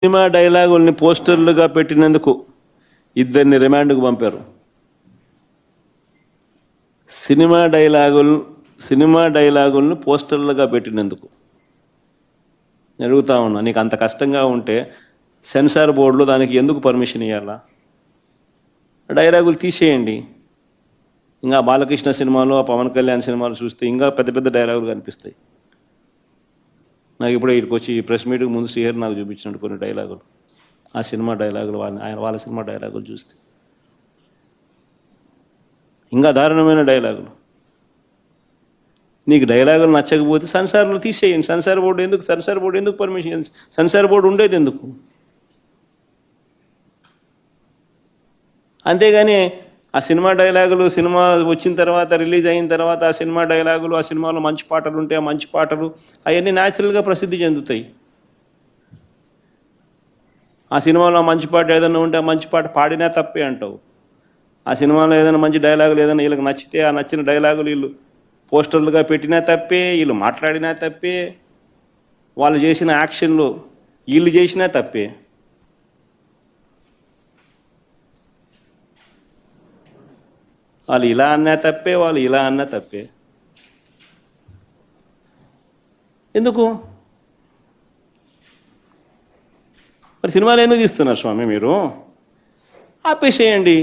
Cinema డైలాగుల్ని పోస్టర్లుగా పెట్టినందుకు ఇద్దరిని రిమాండ్కు పంపారు. సినిమా డైలాగులను పోస్టర్లుగా పెట్టినందుకు అడుగుతా ఉన్నా, నీకు అంత కష్టంగా ఉంటే సెన్సార్ బోర్డులో దానికి ఎందుకు పర్మిషన్ ఇవ్వాలా? డైలాగులు తీసేయండి. ఇంకా బాలకృష్ణ సినిమాలో, పవన్ కళ్యాణ్ సినిమాలు చూస్తే ఇంకా పెద్ద పెద్ద డైలాగులు కనిపిస్తాయి. నాకు ఇప్పుడే ఇక్కడికి వచ్చి ప్రెస్ మీట్కి ముందు శ్రీహరి నాకు చూపించినట్టు కొన్ని డైలాగులు, ఆ సినిమా డైలాగులు, వాళ్ళ సినిమా డైలాగులు చూస్తే ఇంకా దారుణమైన డైలాగులు. నీకు డైలాగులు నచ్చకపోతే సెన్సార్లు తీసేయండి. సెన్సార్ బోర్డు ఎందుకు పర్మిషన్? సెన్సార్ బోర్డు ఉండేది ఎందుకు? అంతేగాని ఆ సినిమా డైలాగులు సినిమా వచ్చిన తర్వాత, రిలీజ్ అయిన తర్వాత ఆ సినిమా డైలాగులు, ఆ సినిమాలో మంచి పాటలు ఉంటే ఆ మంచి పాటలు అవన్నీ న్యాచురల్గా ప్రసిద్ధి చెందుతాయి. ఆ సినిమాలో మంచి పాట ఏదైనా ఉంటే ఆ మంచి పాట పాడినా తప్పే అంటావు. ఆ సినిమాలో ఏదైనా మంచి డైలాగులు ఏదైనా వీళ్ళకి నచ్చితే ఆ నచ్చిన డైలాగులు వీళ్ళు పోస్టర్లుగా పెట్టినా తప్పే, వీళ్ళు మాట్లాడినా తప్పే, వాళ్ళు చేసిన యాక్షన్లు వీళ్ళు చేసినా తప్పే. వాళ్ళు ఇలా అన్నా తప్పే, వాళ్ళు ఇలా అన్నా తప్పే. ఎందుకు మరి సినిమాలు ఎందుకు తీస్తున్నారు స్వామి? మీరు ఆపేసేయండి.